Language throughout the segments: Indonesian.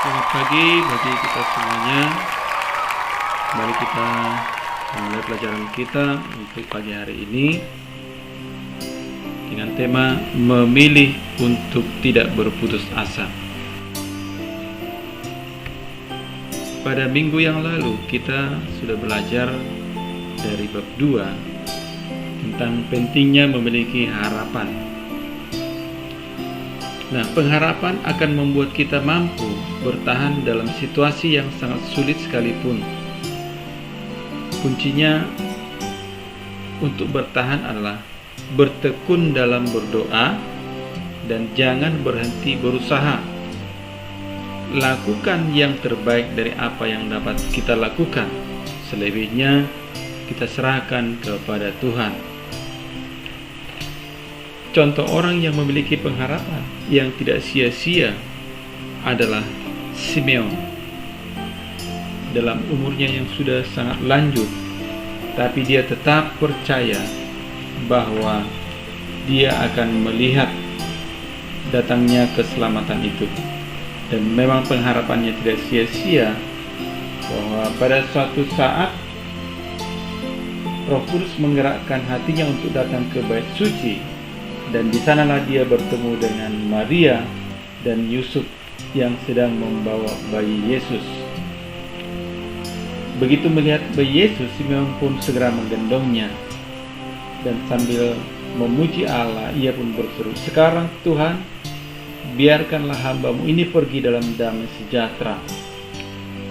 Selamat pagi bagi kita semuanya. Mari kita mulai pelajaran kita untuk pagi hari ini dengan tema memilih untuk tidak berputus asa. Pada minggu yang lalu kita sudah belajar dari bab 2 tentang pentingnya memiliki harapan. Nah, pengharapan akan membuat kita mampu bertahan dalam situasi yang sangat sulit sekalipun. Kuncinya untuk bertahan adalah bertekun dalam berdoa dan jangan berhenti berusaha. Lakukan yang terbaik dari apa yang dapat kita lakukan. Selebihnya kita serahkan kepada Tuhan. Contoh orang yang memiliki pengharapan yang tidak sia-sia adalah Simeon. Dalam umurnya yang sudah sangat lanjut, tapi dia tetap percaya bahwa dia akan melihat datangnya keselamatan itu. Dan memang pengharapannya tidak sia-sia, bahwa pada suatu saat Roh Kudus menggerakkan hatinya untuk datang ke bait suci. Dan di sanalah dia bertemu dengan Maria dan Yusuf yang sedang membawa bayi Yesus. Begitu melihat bayi Yesus, Simeon pun segera menggendongnya. Dan sambil memuji Allah, ia pun berseru, "Sekarang Tuhan, biarkanlah hamba-Mu ini pergi dalam damai sejahtera.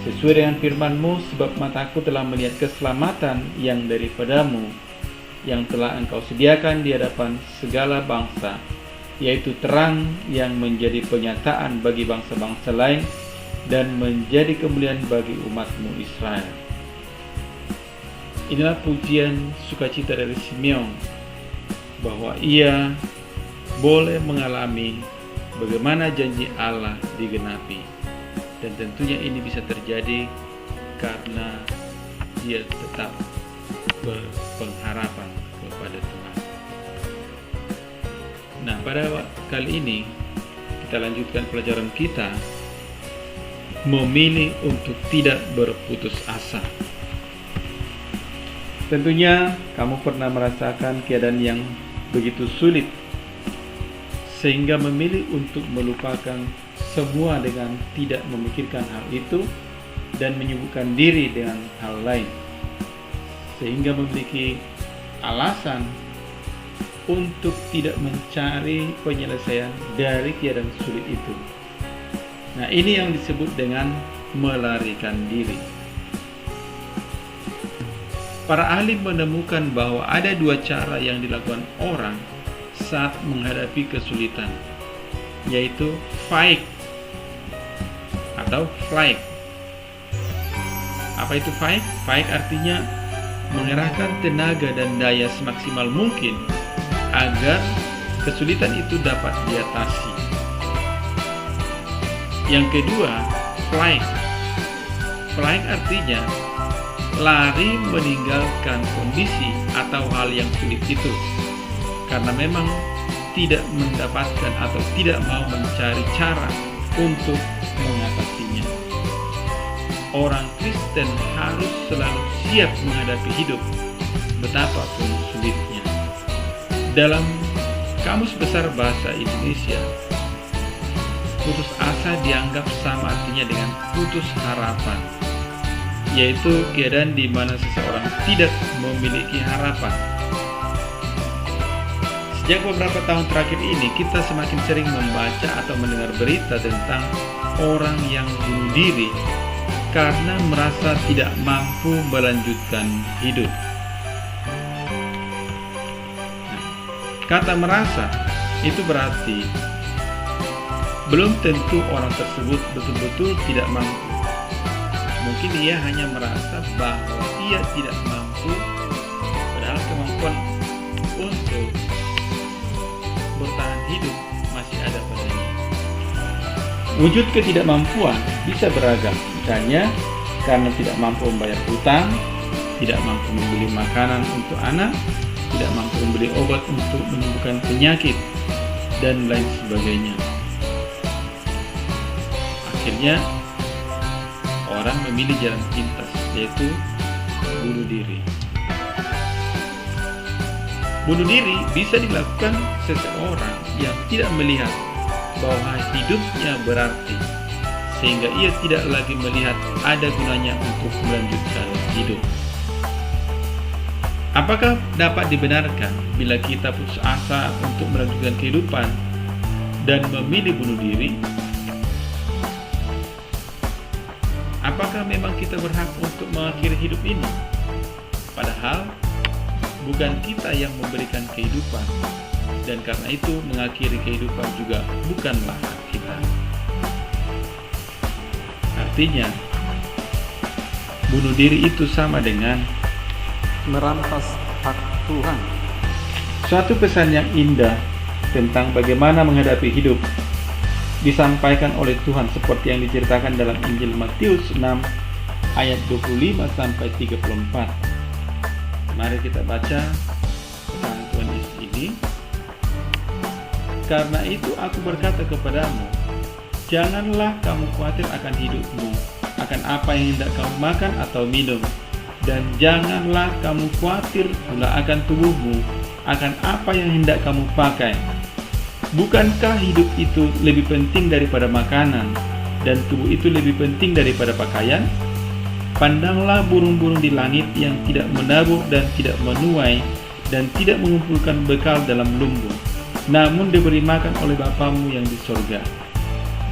Sesuai dengan firman-Mu, sebab mataku telah melihat keselamatan yang daripada-Mu, yang telah Engkau sediakan di hadapan segala bangsa, yaitu terang yang menjadi penyataan bagi bangsa-bangsa lain dan menjadi kemuliaan bagi umat-Mu Israel." Inilah pujian sukacita dari Simeon, bahwa ia boleh mengalami bagaimana janji Allah digenapi. Dan tentunya ini bisa terjadi karena dia tetap berpengharapan kepada Tuhan. Nah, pada kali ini kita lanjutkan pelajaran kita, memilih untuk tidak berputus asa. Tentunya kamu pernah merasakan keadaan yang begitu sulit sehingga memilih untuk melupakan semua dengan tidak memikirkan hal itu dan menyibukkan diri dengan hal lain, sehingga memiliki alasan untuk tidak mencari penyelesaian dari keadaan sulit itu. Nah, ini yang disebut dengan melarikan diri. Para ahli menemukan bahwa ada dua cara yang dilakukan orang saat menghadapi kesulitan, yaitu fight atau flight. Apa itu fight? Fight artinya mengerahkan tenaga dan daya semaksimal mungkin agar kesulitan itu dapat diatasi. Yang kedua, flight. Flight artinya lari meninggalkan kondisi atau hal yang sulit itu karena memang tidak mendapatkan atau tidak mau mencari cara untuk mengatasinya. Orang Kristen harus selalu siap menghadapi hidup, betapapun sulitnya. Dalam Kamus Besar Bahasa Indonesia, putus asa dianggap sama artinya dengan putus harapan, yaitu keadaan di mana seseorang tidak memiliki harapan. Sejak beberapa tahun terakhir ini, kita semakin sering membaca atau mendengar berita tentang orang yang bunuh diri karena merasa tidak mampu melanjutkan hidup. Kata merasa itu berarti belum tentu orang tersebut betul-betul tidak mampu. Mungkin ia hanya merasa bahwa ia tidak mampu, padahal kemampuan untuk bertahan hidup masih ada padanya. Wujud ketidakmampuan bisa beragam, misalnya karena tidak mampu membayar hutang, tidak mampu membeli makanan untuk anak, tidak mampu membeli obat untuk menyembuhkan penyakit, dan lain sebagainya. Akhirnya orang memilih jalan pintas, yaitu bunuh diri. Bunuh diri bisa dilakukan seseorang yang tidak melihat bahwa hidupnya berarti, sehingga ia tidak lagi melihat ada gunanya untuk melanjutkan hidup. Apakah dapat dibenarkan bila kita putus asa untuk melanjutkan kehidupan dan memilih bunuh diri? Apakah memang kita berhak untuk mengakhiri hidup ini? Padahal bukan kita yang memberikan kehidupan, dan karena itu mengakhiri kehidupan juga bukanlah hak kita. Artinya, bunuh diri itu sama dengan merampas hak Tuhan. suatu pesan yang indah tentang bagaimana menghadapi hidup disampaikan oleh Tuhan seperti yang diceritakan dalam Injil Matius 6 ayat 25 sampai 34. Mari kita baca pesan Tuhan Yesus ini. Karena itu aku berkata kepadamu, janganlah kamu khawatir akan hidupmu, akan apa yang hendak kamu makan atau minum, dan janganlah kamu khawatir pula akan tubuhmu, akan apa yang hendak kamu pakai. Bukankah hidup itu lebih penting daripada makanan, dan tubuh itu lebih penting daripada pakaian? Pandanglah burung-burung di langit yang tidak menabur dan tidak menuai, dan tidak mengumpulkan bekal dalam lumbung, namun diberi makan oleh Bapamu yang di sorga.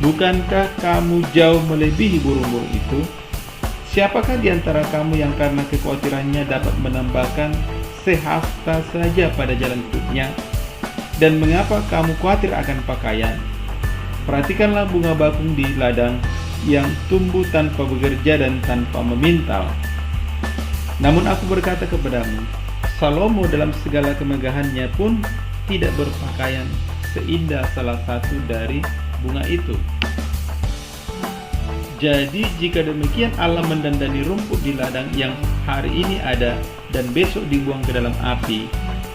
Bukankah kamu jauh melebihi burung-burung itu? Siapakah di antara kamu yang karena kekhawatirannya dapat menambahkan sehasta saja pada jalan hidupnya? Dan mengapa kamu khawatir akan pakaian? Perhatikanlah bunga bakung di ladang yang tumbuh tanpa bekerja dan tanpa memintal. Namun aku berkata kepadamu, Salomo dalam segala kemegahannya pun tidak berpakaian seindah salah satu dari bunga itu. Jadi jika demikian Allah mendandani rumput di ladang yang hari ini ada dan besok dibuang ke dalam api,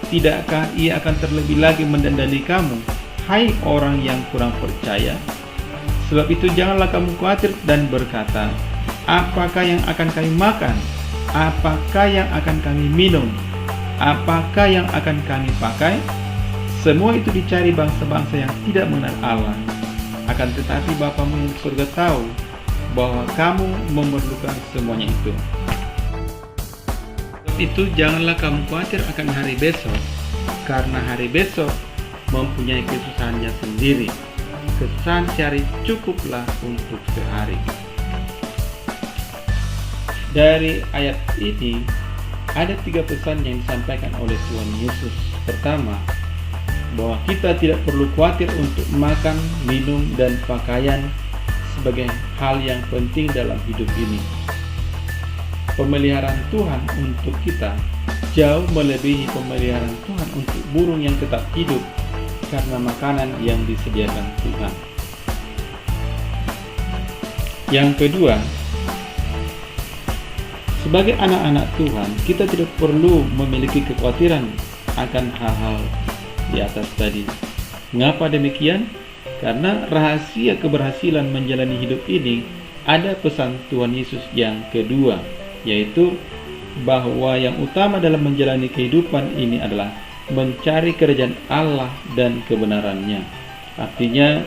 tidakkah Ia akan terlebih lagi mendandani kamu, hai orang yang kurang percaya? Sebab itu janganlah kamu khawatir dan berkata, apakah yang akan kami makan? Apakah yang akan kami minum? Apakah yang akan kami pakai? Semua itu dicari bangsa-bangsa yang tidak mengenal Allah. Akan tetapi Bapamu yang di surga tahu bahwa kamu memerlukan semuanya itu. Sebab itu janganlah kamu khawatir akan hari besok, karena hari besok mempunyai kesusahannya sendiri. Kesusahan sehari cukuplah untuk sehari. Dari ayat ini ada 3 pesan yang disampaikan oleh Tuhan Yesus. Pertama, bahwa kita tidak perlu khawatir untuk makan, minum, dan pakaian sebagai hal yang penting dalam hidup ini. Pemeliharaan Tuhan untuk kita jauh melebihi pemeliharaan Tuhan untuk burung yang tetap hidup karena makanan yang disediakan Tuhan. Yang kedua, sebagai anak-anak Tuhan, kita tidak perlu memiliki kekhawatiran akan hal-hal di atas tadi. Mengapa demikian? Karena rahasia keberhasilan menjalani hidup ini ada pesan Tuhan Yesus yang kedua, yaitu bahwa yang utama dalam menjalani kehidupan ini adalah mencari kerajaan Allah dan kebenarannya. Artinya,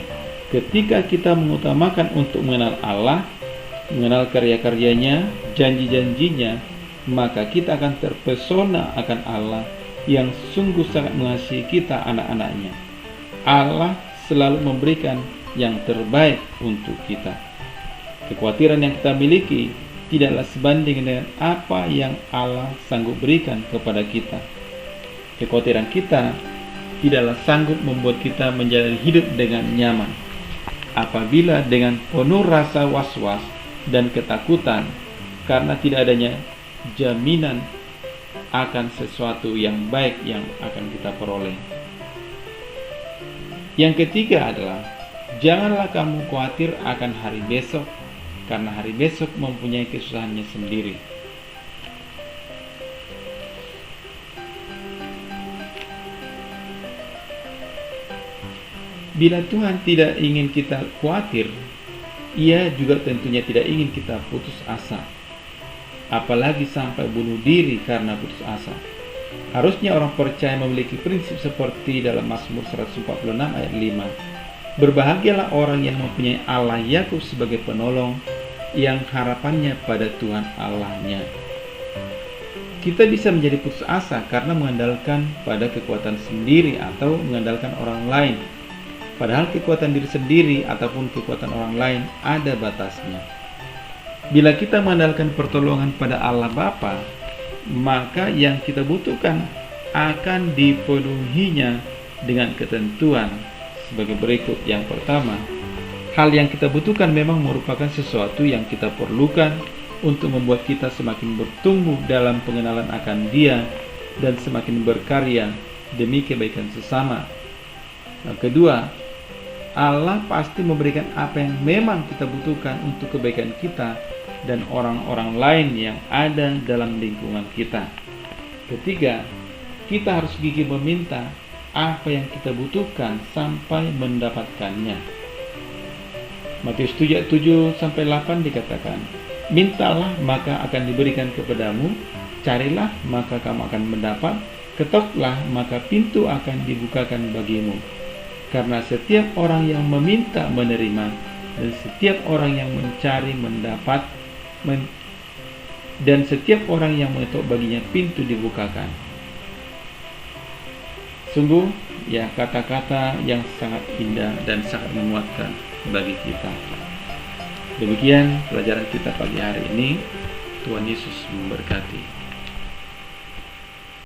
ketika kita mengutamakan untuk mengenal Allah, mengenal karya-karyanya, janji-janjinya, maka kita akan terpesona akan Allah yang sungguh sangat mengasihi kita, anak-anaknya. Allah selalu memberikan yang terbaik untuk kita. Kekhawatiran yang kita miliki tidaklah sebanding dengan apa yang Allah sanggup berikan kepada kita. Kekhawatiran kita tidaklah sanggup membuat kita menjalani hidup dengan nyaman. Apabila dengan penuh rasa was-was dan ketakutan karena tidak adanya jaminan akan sesuatu yang baik yang akan kita peroleh. Yang ketiga adalah janganlah kamu khawatir akan hari besok, karena hari besok mempunyai kesusahannya sendiri. Bila Tuhan tidak ingin kita khawatir, Ia juga tentunya tidak ingin kita putus asa, apalagi sampai bunuh diri karena putus asa. Harusnya orang percaya memiliki prinsip seperti dalam Mazmur 146 ayat 5. Berbahagialah orang yang mempunyai Allah Yakub sebagai penolong, yang harapannya pada Tuhan Allahnya. Kita bisa menjadi putus asa karena mengandalkan pada kekuatan sendiri atau mengandalkan orang lain. Padahal kekuatan diri sendiri ataupun kekuatan orang lain ada batasnya. Bila kita mengandalkan pertolongan pada Allah Bapa, maka yang kita butuhkan akan dipenuhinya dengan ketentuan sebagai berikut. Yang pertama, hal yang kita butuhkan memang merupakan sesuatu yang kita perlukan untuk membuat kita semakin bertumbuh dalam pengenalan akan Dia dan semakin berkarya demi kebaikan sesama. Yang kedua, Allah pasti memberikan apa yang memang kita butuhkan untuk kebaikan kita dan orang-orang lain yang ada dalam lingkungan kita. Ketiga, kita harus gigih meminta apa yang kita butuhkan sampai mendapatkannya. Matius 7:7-8 dikatakan, mintalah maka akan diberikan kepadamu, carilah maka kamu akan mendapat, ketoklah maka pintu akan dibukakan bagimu. Karena setiap orang yang meminta menerima, dan setiap orang yang mencari mendapat, dan setiap orang yang mengetuk baginya pintu dibukakan. Sungguh ya, kata-kata yang sangat indah dan sangat menguatkan bagi kita. Demikian pelajaran kita pagi hari ini. Tuhan Yesus memberkati.